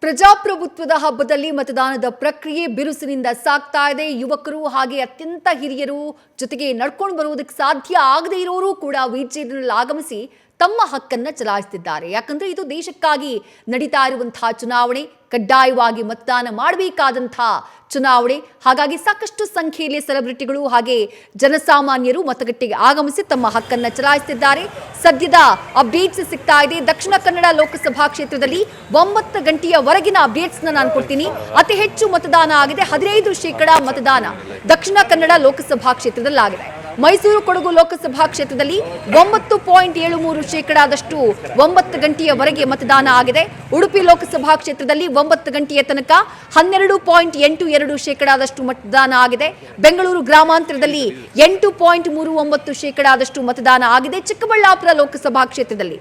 ಪ್ರಜಾಪ್ರಭುತ್ವದ ಹಬ್ಬದಲ್ಲಿ ಮತದಾನದ ಪ್ರಕ್ರಿಯೆ ಬಿರುಸಿನಿಂದ ಸಾಗ್ತಾ ಇದೆ. ಯುವಕರು ಹಾಗೆ ಅತ್ಯಂತ ಹಿರಿಯರು ಜೊತೆಗೆ ನಡ್ಕೊಂಡು ಬರುವುದಕ್ಕೆ ಸಾಧ್ಯ ಆಗದೇ ಇರೋರು ಕೂಡ ವಿಜಯದಲ್ಲಿ ಆಗಮಿಸಿ ತಮ್ಮ ಹಕ್ಕನ್ನು ಚಲಾಯಿಸುತ್ತಿದ್ದಾರೆ. ಯಾಕಂದ್ರೆ ಇದು ದೇಶಕ್ಕಾಗಿ ನಡೀತಾ ಇರುವಂತಹ ಚುನಾವಣೆ, ಕಡ್ಡಾಯವಾಗಿ ಮತದಾನ ಮಾಡಬೇಕಾದಂತಹ ಚುನಾವಣೆ. ಹಾಗಾಗಿ ಸಾಕಷ್ಟು ಸಂಖ್ಯೆಯಲ್ಲಿ ಸೆಲೆಬ್ರಿಟಿಗಳು ಹಾಗೆ ಜನಸಾಮಾನ್ಯರು ಮತಗಟ್ಟೆಗೆ ಆಗಮಿಸಿ ತಮ್ಮ ಹಕ್ಕನ್ನು ಚಲಾಯಿಸುತ್ತಿದ್ದಾರೆ. ಸದ್ಯದ ಅಪ್ಡೇಟ್ಸ್ ಸಿಗ್ತಾ ಇದೆ. ದಕ್ಷಿಣ ಕನ್ನಡ ಲೋಕಸಭಾ ಕ್ಷೇತ್ರದಲ್ಲಿ 9 ಗಂಟೆಯವರೆಗಿನ ಅಪ್ಡೇಟ್ಸ್ನ ನಾನು ಕೊಡ್ತೀನಿ. ಅತಿ ಹೆಚ್ಚು ಮತದಾನ ಆಗಿದೆ, 15% ಮತದಾನ ದಕ್ಷಿಣ ಕನ್ನಡ ಲೋಕಸಭಾ ಕ್ಷೇತ್ರದಲ್ಲಿ ಆಗಿದೆ. ಮೈಸೂರು ಕೊಡಗು ಲೋಕಸಭಾ ಕ್ಷೇತ್ರದಲ್ಲಿ 9.73% 9 ಗಂಟೆಯವರೆಗೆ ಮತದಾನ ಆಗಿದೆ. ಉಡುಪಿ ಲೋಕಸಭಾ ಕ್ಷೇತ್ರದಲ್ಲಿ 9 ಗಂಟೆಯ ತನಕ 12.82% ಮತದಾನ ಆಗಿದೆ. ಬೆಂಗಳೂರು ಗ್ರಾಮಾಂತರದಲ್ಲಿ 8.39% ಮತದಾನ ಆಗಿದೆ. ಚಿಕ್ಕಬಳ್ಳಾಪುರ ಲೋಕಸಭಾ ಕ್ಷೇತ್ರದಲ್ಲಿ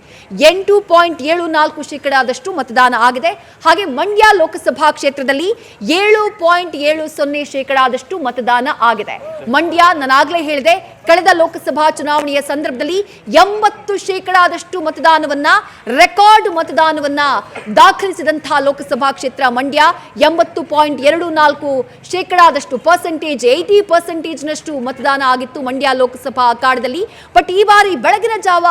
8.74% ಮತದಾನ ಆಗಿದೆ. ಹಾಗೆ ಮಂಡ್ಯ ಲೋಕಸಭಾ ಕ್ಷೇತ್ರದಲ್ಲಿ 7.70% ಮತದಾನ ಆಗಿದೆ. ಮಂಡ್ಯ ನಾನಾಗಲೇ ಹೇಳಿದೆ, ಕಳೆದ ಲೋಕಸಭಾ ಚುನಾವಣೆಯ ಸಂದರ್ಭದಲ್ಲಿ 80% ಮತದಾನವನ್ನ ರೆಕಾರ್ಡ್ ಮತದಾನವನ್ನ ದಾಖಲಿಸಿದಂತಹ ಲೋಕಸಭಾ ಕ್ಷೇತ್ರ ಮಂಡ್ಯ. 80.24% ಪರ್ಸೆಂಟೇಜ್ 80%ನಷ್ಟು ಮತದಾನ ಆಗಿತ್ತು ಮಂಡ್ಯ ಲೋಕಸಭಾ ಅಖಾಡದಲ್ಲಿ. ಬಟ್ ಈ ಬಾರಿ ಬೆಳಗಿನ ಜಾವ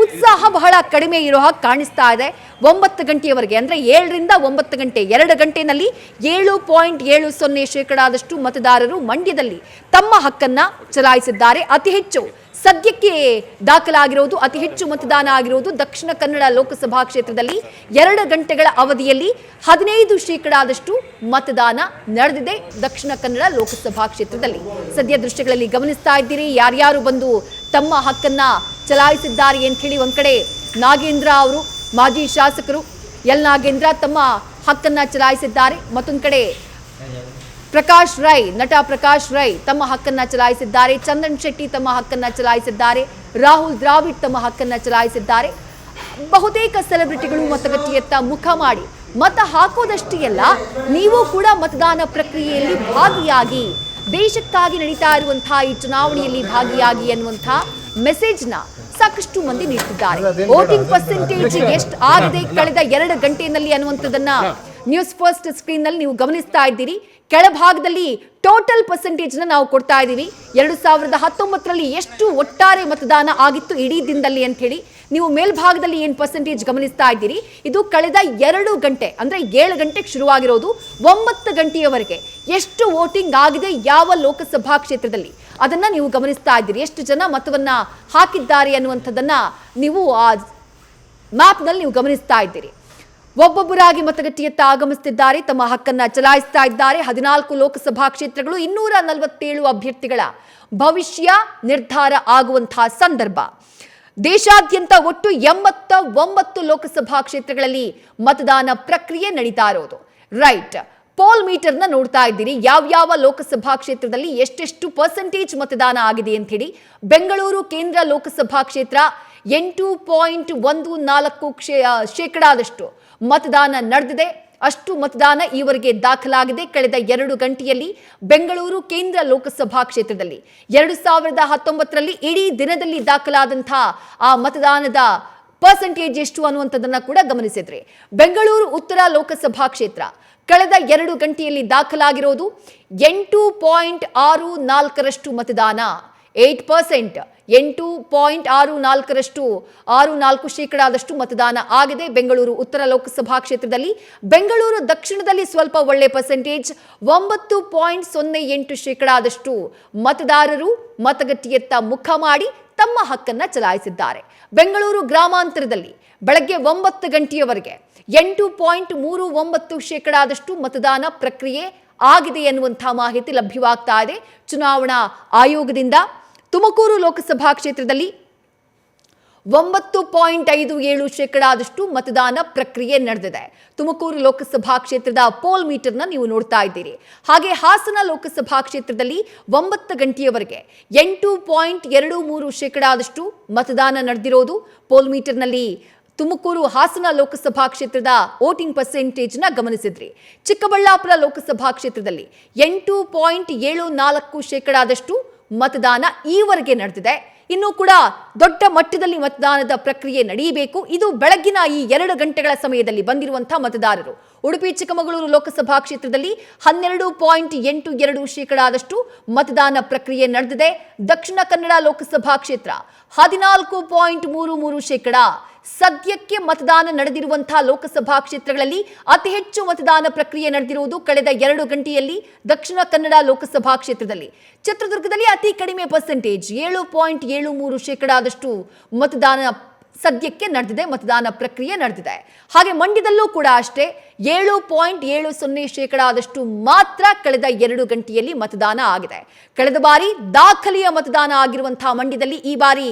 ಉತ್ಸಾಹ ಬಹಳ ಕಡಿಮೆ ಇರೋ ಹಾಗೆ ಕಾಣಿಸ್ತಾ ಇದೆ. 9 ಗಂಟೆಯವರೆಗೆ ಅಂದ್ರೆ 7ರಿಂದ 9 ಗಂಟೆ 2 ಗಂಟೆನಲ್ಲಿ 7.70% ಮತದಾರರು ಮಂಡ್ಯದಲ್ಲಿ ತಮ್ಮ ಹಕ್ಕನ್ನ ಚಲಾಯಿಸಿದ್ದಾರೆ. ಅತಿ ಹೆಚ್ಚು ಸದ್ಯಕ್ಕೆ ದಾಖಲಾಗಿರುವುದು, ಅತಿ ಹೆಚ್ಚು ಮತದಾನ ಆಗಿರುವುದು ದಕ್ಷಿಣ ಕನ್ನಡ ಲೋಕಸಭಾ ಕ್ಷೇತ್ರದಲ್ಲಿ 2 ಗಂಟೆಗಳ ಅವಧಿಯಲ್ಲಿ 15% ಮತದಾನ ನಡೆದಿದೆ ದಕ್ಷಿಣ ಕನ್ನಡ ಲೋಕಸಭಾ ಕ್ಷೇತ್ರದಲ್ಲಿ. ಸದ್ಯ ದೃಶ್ಯಗಳಲ್ಲಿ ಗಮನಿಸ್ತಾ ಇದ್ದೀರಿ ಯಾರ್ಯಾರು ಬಂದು ತಮ್ಮ ಹಕ್ಕನ್ನ ಚಲಾಯಿಸಿದ್ದಾರೆ ಅಂತ ಹೇಳಿ. ಒಂದ್ ಕಡೆ ನಾಗೇಂದ್ರ ಅವರು, ಮಾಜಿ ಶಾಸಕರು ಎಲ್ ನಾಗೇಂದ್ರ ತಮ್ಮ ಹಕ್ಕನ್ನ ಚಲಾಯಿಸಿದ್ದಾರೆ. ಮತ್ತೊಂದು ಕಡೆ ಪ್ರಕಾಶ್ ರೈ, ನಟ ಪ್ರಕಾಶ್ ರೈ ತಮ್ಮ ಹಕ್ಕನ್ನ ಚಲಾಯಿಸಿದ್ದಾರೆ. ಚಂದನ್ ಶೆಟ್ಟಿ ತಮ್ಮ ಹಕ್ಕನ್ನ ಚಲಾಯಿಸಿದ್ದಾರೆ. ರಾಹುಲ್ ದ್ರಾವಿಡ್ ತಮ್ಮ ಹಕ್ಕನ್ನ ಚಲಾಯಿಸಿದ್ದಾರೆ. ಬಹುತೇಕ ಸೆಲೆಬ್ರಿಟಿಗಳು ಮತಗಟ್ಟೆಯತ್ತ ಮುಖ ಮಾಡಿ ಮತ ಹಾಕೋದಷ್ಟೇ ಅಲ್ಲ, ನೀವು ಕೂಡ ಮತದಾನ ಪ್ರಕ್ರಿಯೆಯಲ್ಲಿ ಭಾಗಿಯಾಗಿ, ದೇಶಕ್ಕಾಗಿ ನಡೀತಾ ಇರುವಂತಹ ಈ ಚುನಾವಣೆಯಲ್ಲಿ ಭಾಗಿಯಾಗಿ ಅನ್ನುವಂತಹ ಮೆಸೇಜ್ನ ಸಾಕಷ್ಟು ಮಂದಿ ನೀಡುತ್ತಿದ್ದಾರೆ. ವೋಟಿಂಗ್ ಪರ್ಸೆಂಟೇಜ್ ಎಷ್ಟು ಆಗಿದೆ ಕಳೆದ 2 ಗಂಟೆಯಲ್ಲಿ ಅನ್ನುವಂಥದ್ದನ್ನ ನ್ಯೂಸ್ ಫಸ್ಟ್ ಸ್ಕ್ರೀನ್ ನಲ್ಲಿ ನೀವು ಗಮನಿಸ್ತಾ ಇದ್ದೀರಿ. ಕೆಳಭಾಗದಲ್ಲಿ ಟೋಟಲ್ ಪರ್ಸೆಂಟೇಜ್ ನಾವು ಕೊಡ್ತಾ ಇದ್ದೀವಿ. 2019ರಲ್ಲಿ ಎಷ್ಟು ಒಟ್ಟಾರೆ ಮತದಾನ ಆಗಿತ್ತು ಇಡೀ ದಿನದಲ್ಲಿ ಅಂತ ಹೇಳಿ. ನೀವು ಮೇಲ್ಭಾಗದಲ್ಲಿ ಏನು ಪರ್ಸೆಂಟೇಜ್ ಗಮನಿಸ್ತಾ ಇದ್ದೀರಿ, ಇದು ಕಳೆದ 2 ಗಂಟೆ ಅಂದ್ರೆ 7 ಗಂಟೆಗೆ ಶುರುವಾಗಿರೋದು 9 ಗಂಟೆಯವರೆಗೆ ಎಷ್ಟು ವೋಟಿಂಗ್ ಆಗಿದೆ ಯಾವ ಲೋಕಸಭಾ ಕ್ಷೇತ್ರದಲ್ಲಿ ಅದನ್ನ ನೀವು ಗಮನಿಸ್ತಾ ಇದ್ದೀರಿ. ಎಷ್ಟು ಜನ ಮತವನ್ನ ಹಾಕಿದ್ದಾರೆ ಅನ್ನುವಂಥದ್ದನ್ನ ನೀವು ಆ ಮ್ಯಾಪ್ನಲ್ಲಿ ನೀವು ಗಮನಿಸ್ತಾ ಇದ್ದೀರಿ. ಒಬ್ಬೊಬ್ಬರಾಗಿ ಮತಗಟ್ಟೆಯತ್ತ ಆಗಮಿಸುತ್ತಿದ್ದಾರೆ, ತಮ್ಮ ಹಕ್ಕನ್ನ ಚಲಾಯಿಸ್ತಾ ಇದ್ದಾರೆ. 14 ಲೋಕಸಭಾ ಕ್ಷೇತ್ರಗಳು, 247 ಅಭ್ಯರ್ಥಿಗಳ ಭವಿಷ್ಯ ನಿರ್ಧಾರ ಆಗುವಂತಹ ಸಂದರ್ಭ. ದೇಶಾದ್ಯಂತ ಒಟ್ಟು 89 ಲೋಕಸಭಾ ಕ್ಷೇತ್ರಗಳಲ್ಲಿ ಮತದಾನ ಪ್ರಕ್ರಿಯೆ ನಡೀತಾ ಇರೋದು. ರೈಟ್, ಪೋಲ್ ಮೀಟರ್ನ ನೋಡ್ತಾ ಇದ್ದೀರಿ. ಯಾವ್ಯಾವ ಲೋಕಸಭಾ ಕ್ಷೇತ್ರದಲ್ಲಿ ಎಷ್ಟೆಷ್ಟು ಪರ್ಸೆಂಟೇಜ್ ಮತದಾನ ಆಗಿದೆ ಅಂತ ಹೇಳಿ. ಬೆಂಗಳೂರು ಕೇಂದ್ರ ಲೋಕಸಭಾ ಕ್ಷೇತ್ರ 8.14% ಮತದಾನ ನಡೆದಿದೆ. ಅಷ್ಟು ಮತದಾನ ಈವರೆಗೆ ದಾಖಲಾಗಿದೆ ಕಳೆದ 2 ಗಂಟೆಯಲ್ಲಿ ಬೆಂಗಳೂರು ಕೇಂದ್ರ ಲೋಕಸಭಾ ಕ್ಷೇತ್ರದಲ್ಲಿ. 2019ರಲ್ಲಿ ಇಡೀ ದಿನದಲ್ಲಿ ದಾಖಲಾದಂತಹ ಆ ಮತದಾನದ ಪರ್ಸೆಂಟೇಜ್ ಎಷ್ಟು ಅನ್ನುವಂಥದ್ದನ್ನ ಕೂಡ ಗಮನಿಸಿದ್ರಿ. ಬೆಂಗಳೂರು ಉತ್ತರ ಲೋಕಸಭಾ ಕ್ಷೇತ್ರ ಕಳೆದ 2 ಗಂಟೆಯಲ್ಲಿ ದಾಖಲಾಗಿರೋದು 8.64% ಮತದಾನ. 8%, 8.64% ಮತದಾನ ಆಗಿದೆ ಬೆಂಗಳೂರು ಉತ್ತರ ಲೋಕಸಭಾ ಕ್ಷೇತ್ರದಲ್ಲಿ. ಬೆಂಗಳೂರು ದಕ್ಷಿಣದಲ್ಲಿ ಸ್ವಲ್ಪ ಒಳ್ಳೆ ಪರ್ಸೆಂಟೇಜ್, 9.08% ಮತದಾರರು ಮತಗಟ್ಟೆಯತ್ತ ಮುಖ ಮಾಡಿ ತಮ್ಮ ಹಕ್ಕನ್ನ ಚಲಾಯಿಸಿದ್ದಾರೆ. ಬೆಂಗಳೂರು ಗ್ರಾಮಾಂತರದಲ್ಲಿ ಬೆಳಗ್ಗೆ 9 ಗಂಟೆಯವರೆಗೆ 8.39% ಮತದಾನ ಪ್ರಕ್ರಿಯೆ ಆಗಿದೆ ಎನ್ನುವಂತಹ ಮಾಹಿತಿ ಲಭ್ಯವಾಗ್ತಾ ಇದೆ ಚುನಾವಣಾ ಆಯೋಗದಿಂದ. ತುಮಕೂರು ಲೋಕಸಭಾ ಕ್ಷೇತ್ರದಲ್ಲಿ 9.57% ಮತದಾನ ಪ್ರಕ್ರಿಯೆ ನಡೆದಿದೆ. ತುಮಕೂರು ಲೋಕಸಭಾ ಕ್ಷೇತ್ರದ ಪೋಲ್ ಮೀಟರ್ನ ನೀವು ನೋಡ್ತಾ ಇದ್ದೀರಿ. ಹಾಗೆ ಹಾಸನ ಲೋಕಸಭಾ ಕ್ಷೇತ್ರದಲ್ಲಿ 9 ಗಂಟೆಯವರೆಗೆ 8.23% ಮತದಾನ ನಡೆದಿರೋದು ಪೋಲ್ ಮೀಟರ್ನಲ್ಲಿ. ತುಮಕೂರು ಹಾಸನ ಲೋಕಸಭಾ ಕ್ಷೇತ್ರದ ವೋಟಿಂಗ್ ಪರ್ಸೆಂಟೇಜ್ನ ಗಮನಿಸಿದ್ರಿ. ಚಿಕ್ಕಬಳ್ಳಾಪುರ ಲೋಕಸಭಾ ಕ್ಷೇತ್ರದಲ್ಲಿ 8.74% ಮತದಾನ ಈವರೆಗೆ ನಡೆದಿದೆ. ಇನ್ನೂ ಕೂಡ ದೊಡ್ಡ ಮಟ್ಟದಲ್ಲಿ ಮತದಾನದ ಪ್ರಕ್ರಿಯೆ ನಡೆಯಬೇಕು. ಇದು ಬೆಳಗಿನ ಈ 2 ಗಂಟೆಗಳ ಸಮಯದಲ್ಲಿ ಬಂದಿರುವಂತಹ ಮತದಾರರು. ಉಡುಪಿ ಚಿಕ್ಕಮಗಳೂರು ಲೋಕಸಭಾ ಕ್ಷೇತ್ರದಲ್ಲಿ 12.82% ಮತದಾನ ಪ್ರಕ್ರಿಯೆ ನಡೆದಿದೆ. ದಕ್ಷಿಣ ಕನ್ನಡ ಲೋಕಸಭಾ ಕ್ಷೇತ್ರ 14.33%. ಸದ್ಯಕ್ಕೆ ಮತದಾನ ನಡೆದಿರುವಂತಹ ಲೋಕಸಭಾ ಕ್ಷೇತ್ರಗಳಲ್ಲಿ ಅತಿ ಹೆಚ್ಚು ಮತದಾನ ಪ್ರಕ್ರಿಯೆ ನಡೆದಿರುವುದು ಕಳೆದ 2 ಗಂಟೆಯಲ್ಲಿ ದಕ್ಷಿಣ ಕನ್ನಡ ಲೋಕಸಭಾ ಕ್ಷೇತ್ರದಲ್ಲಿ. ಚಿತ್ರದುರ್ಗದಲ್ಲಿ ಅತಿ ಕಡಿಮೆ ಪರ್ಸೆಂಟೇಜ್ 7.73% ಮತದಾನ ಸದ್ಯಕ್ಕೆ ನಡೆದಿದೆ, ಮತದಾನ ಪ್ರಕ್ರಿಯೆ ನಡೆದಿದೆ. ಹಾಗೆ ಮಂಡ್ಯದಲ್ಲೂ ಕೂಡ ಅಷ್ಟೇ 7.70% ಮಾತ್ರ ಕಳೆದ 2 ಗಂಟೆಯಲ್ಲಿ ಮತದಾನ ಆಗಿದೆ. ಕಳೆದ ಬಾರಿ ದಾಖಲೆಯ ಮತದಾನ ಆಗಿರುವಂತಹ ಮಂಡ್ಯದಲ್ಲಿ ಈ ಬಾರಿ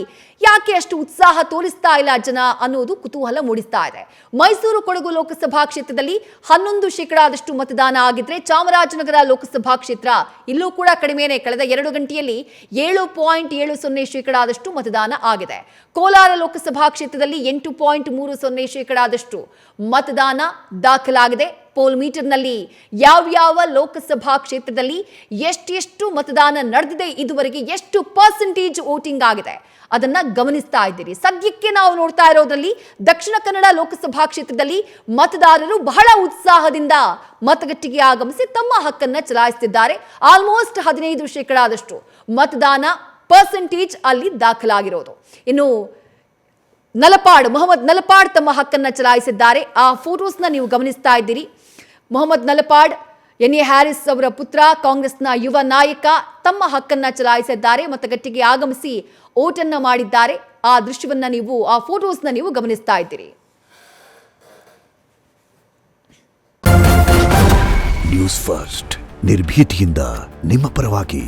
ಯಾಕೆ ಅಷ್ಟು ಉತ್ಸಾಹ ತೋರಿಸ್ತಾ ಇಲ್ಲ ಜನ ಅನ್ನೋದು ಕುತೂಹಲ ಮೂಡಿಸ್ತಾ ಇದೆ. ಮೈಸೂರು ಕೊಡಗು ಲೋಕಸಭಾ ಕ್ಷೇತ್ರದಲ್ಲಿ 11% ಮತದಾನ ಆಗಿದ್ರೆ ಚಾಮರಾಜನಗರ ಲೋಕಸಭಾ ಕ್ಷೇತ್ರ ಇಲ್ಲೂ ಕೂಡ ಕಡಿಮೆನೆ, ಕಳೆದ 2 ಗಂಟೆಯಲ್ಲಿ 7.70% ಮತದಾನ ಆಗಿದೆ. ಕೋಲಾರ ಲೋಕಸಭಾ ಕ್ಷೇತ್ರದಲ್ಲಿ 8.30% ಮತದಾನ ದಾಖಲಾಗಿದೆ. ಪೋಲ್ ಮೀಟರ್ನಲ್ಲಿ ಯಾವ್ಯಾವ ಲೋಕಸಭಾ ಕ್ಷೇತ್ರದಲ್ಲಿ ಎಷ್ಟೆಷ್ಟು ಮತದಾನ ನಡೆದಿದೆ, ಇದುವರೆಗೆ ಎಷ್ಟು ಪರ್ಸೆಂಟೇಜ್ ವೋಟಿಂಗ್ ಆಗಿದೆ ಅದನ್ನ ಗಮನಿಸ್ತಾ ಇದ್ದೀರಿ. ಸದ್ಯಕ್ಕೆ ನಾವು ನೋಡ್ತಾ ಇರೋದ್ರಲ್ಲಿ ದಕ್ಷಿಣ ಕನ್ನಡ ಲೋಕಸಭಾ ಕ್ಷೇತ್ರದಲ್ಲಿ ಮತದಾರರು ಬಹಳ ಉತ್ಸಾಹದಿಂದ ಮತಗಟ್ಟೆಗೆ ಆಗಮಿಸಿ ತಮ್ಮ ಹಕ್ಕನ್ನ ಚಲಾಯಿಸುತ್ತಿದ್ದಾರೆ. ಆಲ್ಮೋಸ್ಟ್ 15% ಮತದಾನ ಪರ್ಸೆಂಟೇಜ್ ಅಲ್ಲಿ ದಾಖಲಾಗಿರೋದು. ಇನ್ನು ಮೊಹಮ್ಮದ್ ನಲಪಾಡ್ ತಮ್ಮ ಹಕ್ಕನ್ನ ಚಲಾಯಿಸಿದ್ದಾರೆ. ಆ ಫೋಟೋಸ್ನ ನೀವು ಗಮನಿಸ್ತಾ ಇದ್ದೀರಿ. ಮೊಹಮ್ಮದ್ ನಲಪಾಡ್ ಎನ್.ಎ. ಹ್ಯಾರಿಸ್ ಅವರ ಪುತ್ರ, ಕಾಂಗ್ರೆಸ್ನ ಯುವ ನಾಯಕ, ತಮ್ಮ ಹಕ್ಕನ್ನ ಚಲಾಯಿಸಿದ್ದಾರೆ. ಮತಗಟ್ಟೆಗೆ ಆಗಮಿಸಿ ಓಟನ್ನ ಮಾಡಿದ್ದಾರೆ. ಆ ದೃಶ್ಯವನ್ನ ಆ ಫೋಟೋಸ್ನ ನೀವು ಗಮನಿಸ್ತಾ ಇದ್ದೀರಿ. ನ್ಯೂಸ್ ಫಸ್ಟ್ ನಿರ್ಭೀತಿಯಿಂದ ನಿಮ್ಮ ಪರವಾಗಿ.